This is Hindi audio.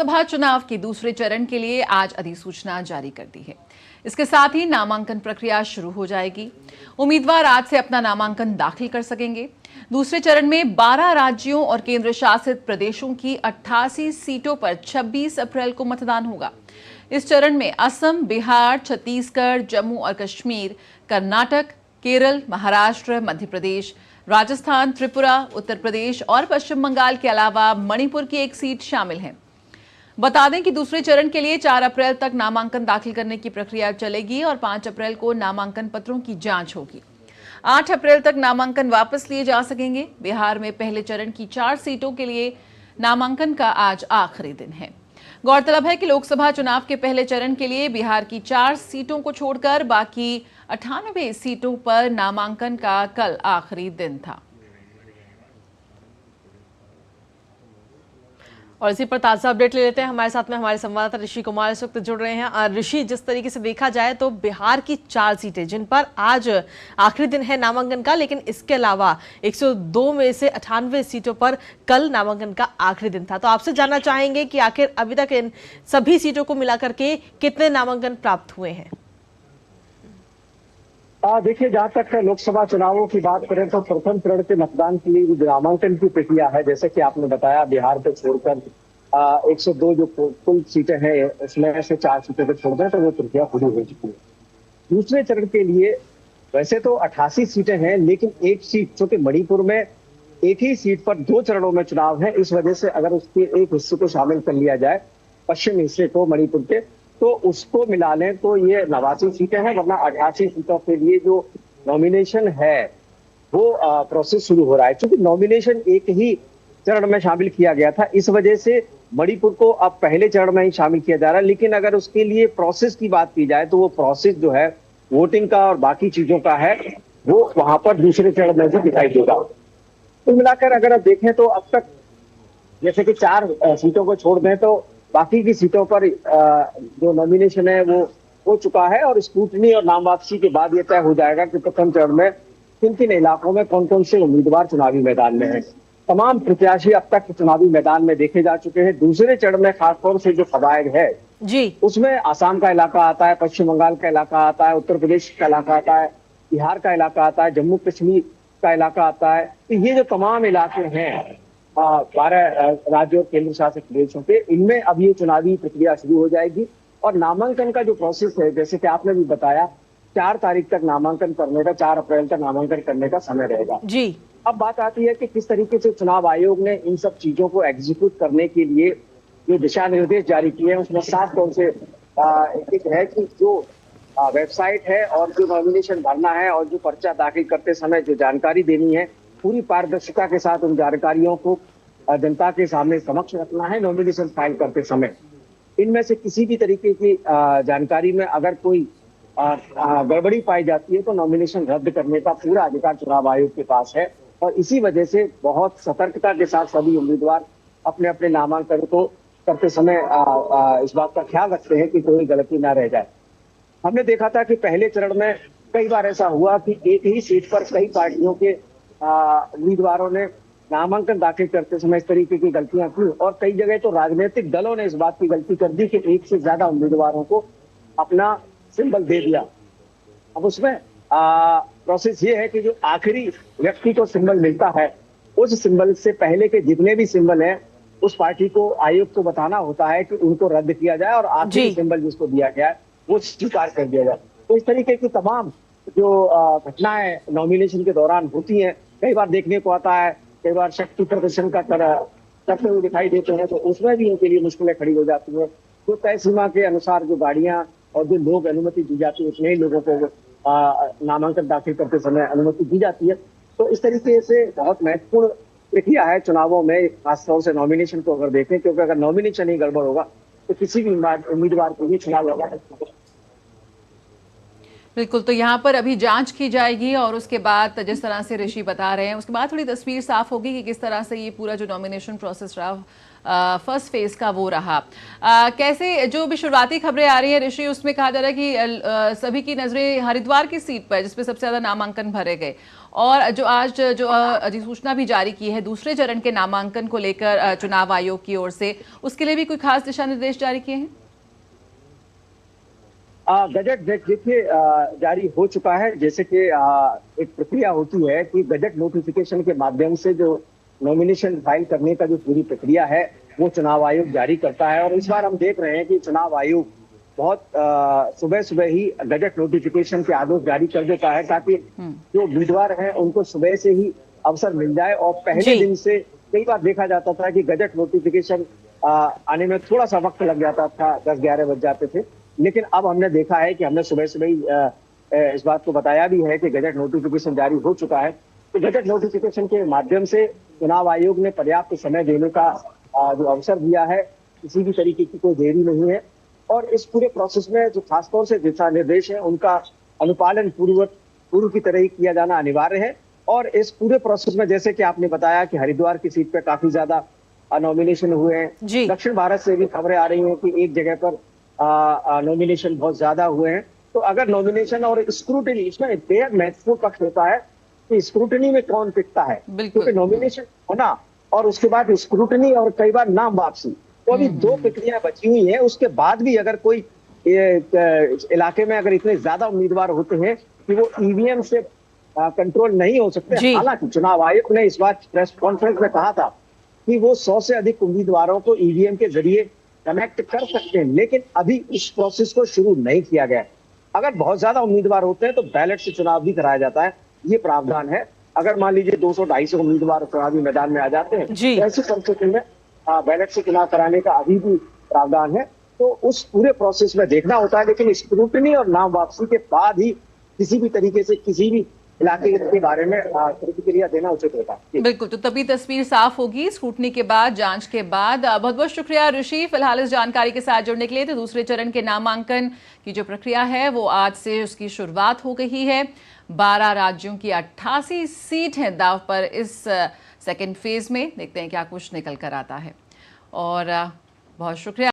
लोकसभा चुनाव के दूसरे चरण के लिए आज अधिसूचना जारी कर दी है। इसके साथ ही नामांकन प्रक्रिया शुरू हो जाएगी। उम्मीदवार आज से अपना नामांकन दाखिल कर सकेंगे। दूसरे चरण में 12 राज्यों और केंद्र शासित प्रदेशों की 88 सीटों पर 26 अप्रैल को मतदान होगा। इस चरण में असम, बिहार, छत्तीसगढ़, जम्मू और कश्मीर, कर्नाटक, केरल, महाराष्ट्र, मध्य प्रदेश, राजस्थान, त्रिपुरा, उत्तर प्रदेश और पश्चिम बंगाल के अलावा मणिपुर की एक सीट शामिल है। बता दें कि दूसरे चरण के लिए 4 अप्रैल तक नामांकन दाखिल करने की प्रक्रिया चलेगी और 5 अप्रैल को नामांकन पत्रों की जांच होगी। 8 अप्रैल तक नामांकन वापस लिए जा सकेंगे। बिहार में पहले चरण की 4 सीटों के लिए नामांकन का आज आखिरी दिन है। गौरतलब है कि लोकसभा चुनाव के पहले चरण के लिए बिहार की 4 सीटों को छोड़कर बाकी 98 सीटों पर नामांकन का कल आखिरी दिन था। और इसी पर ताजा अपडेट ले लेते हैं। हमारे साथ में हमारे संवाददाता ऋषि कुमार इस वक्त जुड़ रहे हैं। ऋषि, जिस तरीके से देखा जाए तो बिहार की 4 सीटें जिन पर आज आखिरी दिन है नामांकन का, लेकिन इसके अलावा 102 में से 98 सीटों पर कल नामांकन का आखिरी दिन था। तो आपसे जानना चाहेंगे कि आखिर अभी तक इन सभी सीटों को मिलाकर के कितने नामांकन प्राप्त हुए हैं? देखिए, जहां तक लोकसभा चुनावों की बात करें तो प्रथम चरण के मतदान के लिए जो नामांकन की प्रक्रिया है, जैसे कि आपने बताया, बिहार को छोड़कर 102 जो कुल सीटें हैं उसमें से 4 सीटें को छोड़ दें तो वो प्रक्रिया पूरी हो चुकी है। दूसरे चरण के लिए वैसे तो 88 सीटें हैं, लेकिन एक सीट चूंकि मणिपुर में एक ही सीट पर 2 चरणों में चुनाव है, इस वजह से अगर उसके एक हिस्से को शामिल कर लिया जाए, पश्चिमी हिस्से को मणिपुर के, तो उसको मिला लें तो ये 89 सीटें हैं। वरना 88 सीटों के लिए जो नॉमिनेशन है वो प्रोसेस शुरू हो रहा है। क्योंकि नॉमिनेशन एक ही चरण में शामिल किया गया था, इस वजह से मणिपुर को अब पहले चरण में ही शामिल किया जा रहा है। लेकिन अगर उसके लिए प्रोसेस की बात की जाए तो वो प्रोसेस जो है वोटिंग का और बाकी चीजों का है, वो वहां पर दूसरे चरण में भी दिखाई देगा। तो मिलाकर अगर आप देखें तो अब तक जैसे कि 4 सीटों को छोड़ दें तो बाकी की सीटों पर जो नॉमिनेशन है वो हो चुका है और स्क्रूटनी और नाम वापसी के बाद ये तय हो जाएगा कि प्रथम चरण में किन किन इलाकों में कौन कौन से उम्मीदवार चुनावी मैदान में हैं। तमाम प्रत्याशी अब तक चुनावी मैदान में देखे जा चुके हैं। दूसरे चरण में खासतौर से जो कबायद है जी, उसमें आसाम का इलाका आता है, पश्चिम बंगाल का इलाका आता है, उत्तर प्रदेश का इलाका आता है, बिहार का इलाका आता है, जम्मू कश्मीर का इलाका आता है। तो ये जो तमाम इलाके हैं 12 राज्यों और केंद्र शासित प्रदेशों के, इनमें अब ये चुनावी प्रक्रिया शुरू हो जाएगी। और नामांकन का जो प्रोसेस है, जैसे कि आपने भी बताया, 4 तारीख तक नामांकन करने का, 4 अप्रैल तक नामांकन करने का समय रहेगा जी। अब बात आती है कि किस तरीके से चुनाव आयोग ने इन सब चीजों को एग्जीक्यूट करने के लिए जो दिशा निर्देश जारी किए हैं, उसमें साफ तौर से एक है कि जो वेबसाइट है और जो नॉमिनेशन भरना है और जो पर्चा दाखिल करते समय जो जानकारी देनी है, पूरी पारदर्शिता के साथ उन जानकारियों को जनता के सामने समक्ष रखना है नॉमिनेशन फाइल करते समय। इनमें से किसी भी तरीके की जानकारी में अगर कोई गड़बड़ी पाई जाती है तो नॉमिनेशन रद्द करने का पूरा अधिकार चुनाव आयोग के पास है। और इसी वजह से बहुत सतर्कता के साथ सभी उम्मीदवार अपने अपने नामांकन को करते समय इस बात का ख्याल रखते हैं कि कोई गलती ना रह जाए। हमने देखा था कि पहले चरण में कई बार ऐसा हुआ कि एक ही सीट पर कई पार्टियों के उम्मीदवारों ने नामांकन दाखिल करते समय इस तरीके की गलतियां की और कई जगह तो राजनीतिक दलों ने इस बात की गलती कर दी कि एक से ज्यादा उम्मीदवारों को अपना सिंबल दे दिया। अब उसमें प्रोसेस ये है कि जो आखिरी व्यक्ति को सिंबल मिलता है, उस सिंबल से पहले के जितने भी सिंबल हैं उस पार्टी को आयोग को बताना होता है कि उनको रद्द किया जाए और आखिरी सिंबल जिसको दिया गया है वो स्वीकार कर दिया जाए। तो इस तरीके की तमाम जो घटनाएं नॉमिनेशन के दौरान होती हैं, कई बार देखने को आता है, कई बार शक्ति प्रदर्शन का करते हुए दिखाई देते हैं, तो उसमें भी उनके लिए मुश्किलें खड़ी हो जाती है। तो तय सीमा के अनुसार जो गाड़ियां और जो लोग अनुमति दी जाती है, उतने ही लोगों को नामांकन दाखिल करते समय अनुमति दी जाती है। तो इस तरीके से बहुत महत्वपूर्ण प्रक्रिया है चुनावों में, खासतौर से नॉमिनेशन को अगर देखें, क्योंकि अगर नॉमिनेशन ही गड़बड़ होगा तो किसी भी उम्मीदवार को भी चुनाव लड़ा। बिल्कुल, तो यहाँ पर अभी जांच की जाएगी और उसके बाद जिस तरह से ऋषि बता रहे हैं उसके बाद थोड़ी तस्वीर साफ होगी कि किस तरह से ये पूरा जो नॉमिनेशन प्रोसेस रहा फर्स्ट फेज का वो रहा। कैसे जो भी शुरुआती खबरें आ रही हैं ऋषि, उसमें कहा जा रहा है कि सभी की नजरें हरिद्वार की सीट पर जिसपे सबसे ज्यादा नामांकन भरे गए, और जो आज जो अधिसूचना भी जारी की है दूसरे चरण के नामांकन को लेकर चुनाव आयोग की ओर से, उसके लिए भी कोई खास दिशा निर्देश जारी किए हैं? गजट देखिए जारी हो चुका है। जैसे कि एक प्रक्रिया होती है कि गजट नोटिफिकेशन के माध्यम से जो नॉमिनेशन फाइल करने का जो पूरी प्रक्रिया है वो चुनाव आयोग जारी करता है। और इस बार हम देख रहे हैं कि चुनाव आयोग बहुत सुबह सुबह ही गजट नोटिफिकेशन के आदेश जारी कर देता है ताकि जो उम्मीदवार हैं उनको सुबह से ही अवसर मिल जाए। और पहले दिन से कई बार देखा जाता था कि गजट नोटिफिकेशन आने में थोड़ा सा वक्त लग जाता था, 10-11 बज जाते थे, लेकिन अब हमने देखा है कि हमने सुबह सुबह ही इस बात को बताया भी है कि गजट नोटिफिकेशन जारी हो चुका है। तो गजट नोटिफिकेशन के माध्यम से चुनाव आयोग ने पर्याप्त समय देने का जो अवसर दिया है, किसी भी तरीके की कोई देरी नहीं है। और इस पूरे प्रोसेस में जो खासतौर से दिशा निर्देश है उनका अनुपालन पूर्व की तरह ही किया जाना अनिवार्य है। और इस पूरे प्रोसेस में जैसे कि आपने बताया कि हरिद्वार की सीट पे काफी ज्यादा नॉमिनेशन हुए हैं। दक्षिण भारत से भी खबरें आ रही हैं कि एक जगह पर नॉमिनेशन बहुत ज्यादा हुए हैं। तो अगर नॉमिनेशन और स्क्रूटनी, इसमें बेहद महत्वपूर्ण पक्ष होता है कि स्क्रूटनी में कौन टिकता है, क्योंकि नॉमिनेशन होना और उसके बाद स्क्रूटनी और कई बार नाम वापसी, तो अभी 2 प्रक्रियाएं बची हुई हैं। उसके बाद भी अगर कोई इलाके में अगर इतने ज्यादा उम्मीदवार होते हैं कि वो ईवीएम से कंट्रोल नहीं हो सकते। हालांकि चुनाव आयोग ने इस बार प्रेस कॉन्फ्रेंस में कहा था कि वो 100 से अधिक उम्मीदवारों को ईवीएम के जरिए कनेक्ट कर सकते हैं, लेकिन अभी इस प्रोसेस को शुरू नहीं किया गया। अगर बहुत ज्यादा उम्मीदवार होते हैं तो बैलेट से चुनाव भी कराया जाता है, ये प्रावधान है। अगर मान लीजिए 200-250 उम्मीदवार चुनावी मैदान में आ जाते हैं तो ऐसी परिस्थिति में बैलेट से चुनाव कराने का अभी भी प्रावधान है। तो उस पूरे प्रोसेस में देखना होता है, लेकिन स्क्रूटनी और नाम वापसी के बाद ही किसी भी तरीके से किसी भी इलाके के बारे में प्रतिक्रिया देना उचित होता है। बिल्कुल, तो तभी तस्वीर साफ होगी स्क्रूटनी के बाद, जांच के बाद। बहुत बहुत शुक्रिया ऋषि फिलहाल इस जानकारी के साथ जुड़ने के लिए। तो दूसरे चरण के नामांकन की जो प्रक्रिया है वो आज से उसकी शुरुआत हो गई है। 12 राज्यों की 88 सीट है दाव पर इस सेकेंड फेज में। देखते हैं क्या कुछ निकल कर आता है। और बहुत शुक्रिया।